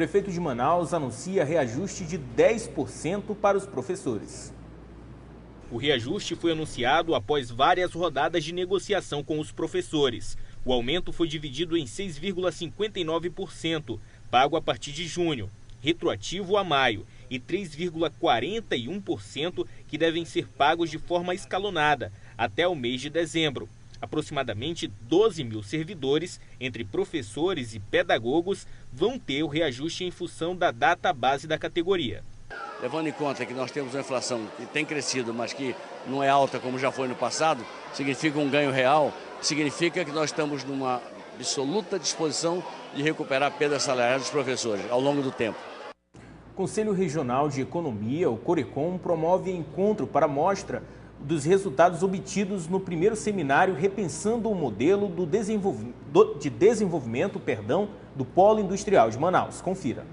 prefeito de Manaus anuncia reajuste de 10% para os professores. O reajuste foi anunciado após várias rodadas de negociação com os professores. O aumento foi dividido em 6,59%, pago a partir de junho, retroativo a maio, e 3,41% que devem ser pagos de forma escalonada até o mês de dezembro. Aproximadamente 12 mil servidores, entre professores e pedagogos, vão ter o reajuste em função da data base da categoria. Levando em conta que nós temos uma inflação que tem crescido, mas que não é alta como já foi no passado, significa um ganho real, significa que nós estamos numa absoluta disposição de recuperar a perda salarial dos professores ao longo do tempo. O Conselho Regional de Economia, o Corecon, promove encontro para mostra dos resultados obtidos no primeiro seminário Repensando o Modelo de Desenvolvimento do Polo Industrial de Manaus. Confira.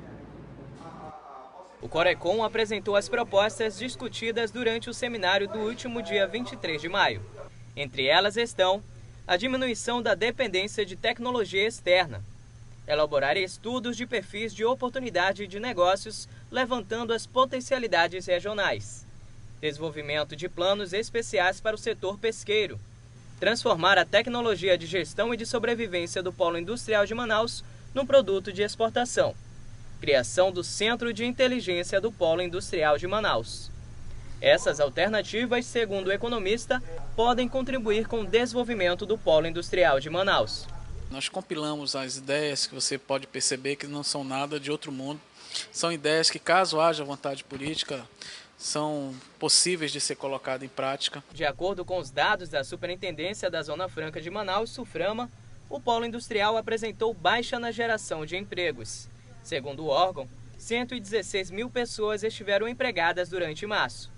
O Corecon apresentou as propostas discutidas durante o seminário do último dia 23 de maio. Entre elas estão a diminuição da dependência de tecnologia externa, elaborar estudos de perfis de oportunidade de negócios, levantando as potencialidades regionais, desenvolvimento de planos especiais para o setor pesqueiro, transformar a tecnologia de gestão e de sobrevivência do Polo Industrial de Manaus num produto de exportação, criação do Centro de Inteligência do Polo Industrial de Manaus. Essas alternativas, segundo o economista, podem contribuir com o desenvolvimento do Polo Industrial de Manaus. Nós compilamos as ideias que você pode perceber que não são nada de outro mundo. São ideias que, caso haja vontade política, são possíveis de ser colocadas em prática. De acordo com os dados da Superintendência da Zona Franca de Manaus, SUFRAMA, o Polo Industrial apresentou baixa na geração de empregos. Segundo o órgão, 116 mil pessoas estiveram empregadas durante março.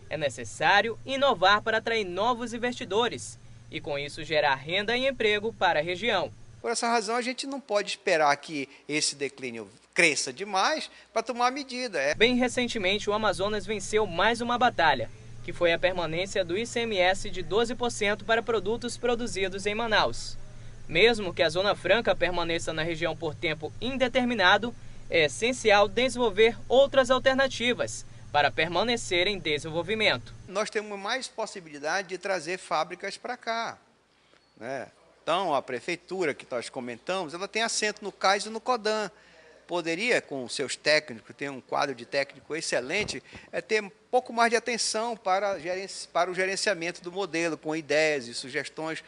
É necessário inovar para atrair novos investidores e, com isso, gerar renda e emprego para a região. Por essa razão, a gente não pode esperar que esse declínio cresça demais para tomar medida. Bem recentemente, o Amazonas venceu mais uma batalha, que foi a permanência do ICMS de 12% para produtos produzidos em Manaus. Mesmo que a Zona Franca permaneça na região por tempo indeterminado, é essencial desenvolver outras alternativas para permanecer em desenvolvimento. Nós temos mais possibilidade de trazer fábricas para cá, né? Então, a prefeitura que nós comentamos, ela tem assento no CAIS e no CODAN. Poderia, com seus técnicos, ter um quadro de técnico excelente, ter um pouco mais de atenção para o gerenciamento do modelo, com ideias e sugestões.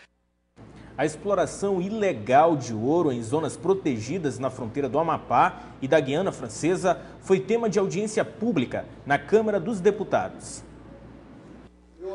A exploração ilegal de ouro em zonas protegidas na fronteira do Amapá e da Guiana Francesa foi tema de audiência pública na Câmara dos Deputados.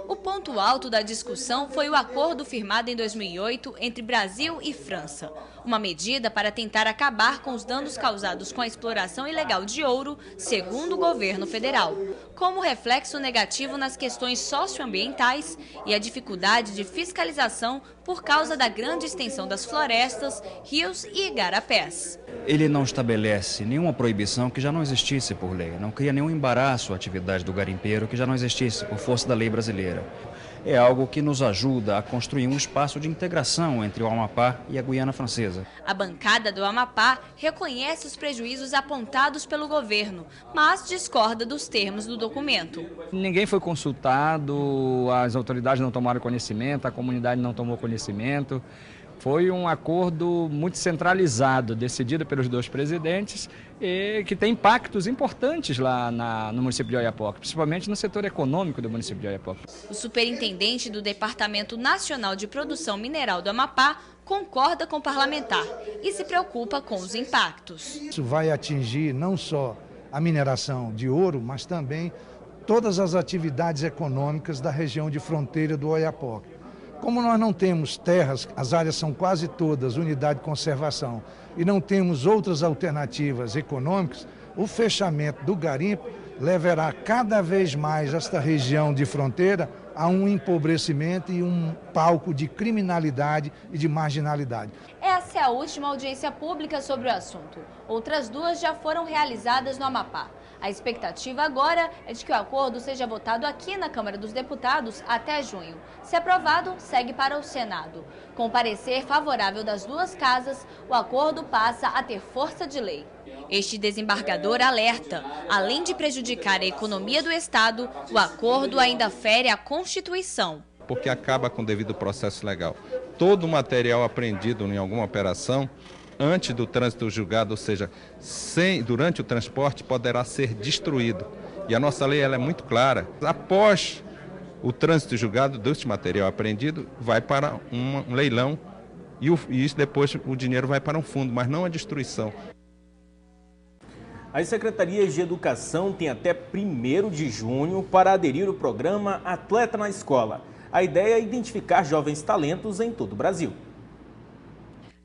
O ponto alto da discussão foi o acordo firmado em 2008 entre Brasil e França. Uma medida para tentar acabar com os danos causados com a exploração ilegal de ouro, segundo o governo federal, como reflexo negativo nas questões socioambientais e a dificuldade de fiscalização por causa da grande extensão das florestas, rios e igarapés. Ele não estabelece nenhuma proibição que já não existisse por lei, não cria nenhum embaraço à atividade do garimpeiro que já não existisse por força da lei brasileira. É algo que nos ajuda a construir um espaço de integração entre o Amapá e a Guiana Francesa. A bancada do Amapá reconhece os prejuízos apontados pelo governo, mas discorda dos termos do documento. Ninguém foi consultado, as autoridades não tomaram conhecimento, a comunidade não tomou conhecimento. Foi um acordo muito centralizado, decidido pelos dois presidentes, e que tem impactos importantes lá no município de Oiapoque, principalmente no setor econômico do município de Oiapoque. O superintendente do Departamento Nacional de Produção Mineral do Amapá concorda com o parlamentar e se preocupa com os impactos. Isso vai atingir não só a mineração de ouro, mas também todas as atividades econômicas da região de fronteira do Oiapoque. Como nós não temos terras, as áreas são quase todas unidade de conservação e não temos outras alternativas econômicas, o fechamento do garimpo levará cada vez mais esta região de fronteira a um empobrecimento e um palco de criminalidade e de marginalidade. Essa é a última audiência pública sobre o assunto. Outras duas já foram realizadas no Amapá. A expectativa agora é de que o acordo seja votado aqui na Câmara dos Deputados até junho. Se aprovado, segue para o Senado. Com o parecer favorável das duas casas, o acordo passa a ter força de lei. Este desembargador alerta, além de prejudicar a economia do Estado, o acordo ainda fere a Constituição. Porque acaba com o devido processo legal. Todo o material apreendido em alguma operação, antes do trânsito julgado, ou seja, durante o transporte, poderá ser destruído. E a nossa lei ela é muito clara. Após o trânsito julgado deste material apreendido, vai para um leilão e isso depois o dinheiro vai para um fundo, mas não a destruição. As secretarias de educação têm até 1º de junho para aderir ao programa Atleta na Escola. A ideia é identificar jovens talentos em todo o Brasil.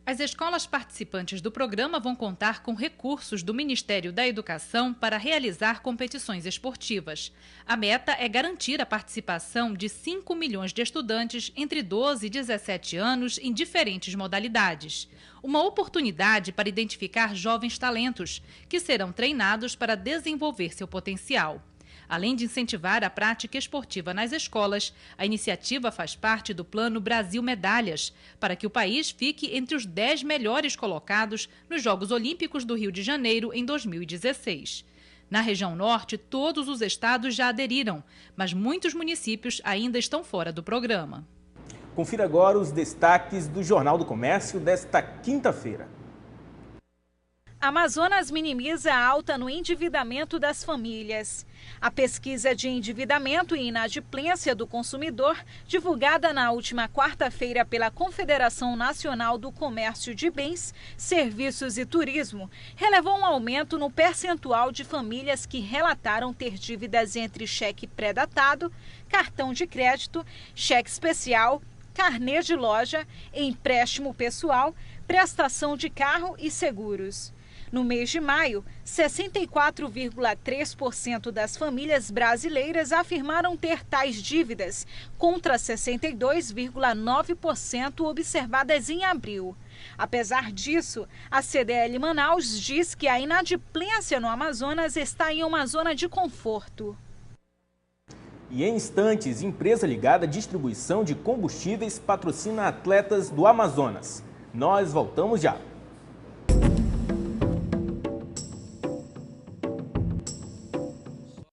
As escolas participantes do programa vão contar com recursos do Ministério da Educação para realizar competições esportivas. A meta é garantir a participação de 5 milhões de estudantes entre 12 e 17 anos em diferentes modalidades. Uma oportunidade para identificar jovens talentos, que serão treinados para desenvolver seu potencial. Além de incentivar a prática esportiva nas escolas, a iniciativa faz parte do Plano Brasil Medalhas, para que o país fique entre os 10 melhores colocados nos Jogos Olímpicos do Rio de Janeiro em 2016. Na região norte, todos os estados já aderiram, mas muitos municípios ainda estão fora do programa. Confira agora os destaques do Jornal do Comércio desta quinta-feira. Amazonas minimiza a alta no endividamento das famílias. A pesquisa de endividamento e inadimplência do consumidor, divulgada na última quarta-feira pela Confederação Nacional do Comércio de Bens, Serviços e Turismo, relevou um aumento no percentual de famílias que relataram ter dívidas entre cheque pré-datado, cartão de crédito, cheque especial, carnê de loja, empréstimo pessoal, prestação de carro e seguros. No mês de maio, 64,3% das famílias brasileiras afirmaram ter tais dívidas, contra 62,9% observadas em abril. Apesar disso, a CDL Manaus diz que a inadimplência no Amazonas está em uma zona de conforto. E em instantes, empresa ligada à distribuição de combustíveis patrocina atletas do Amazonas. Nós voltamos já.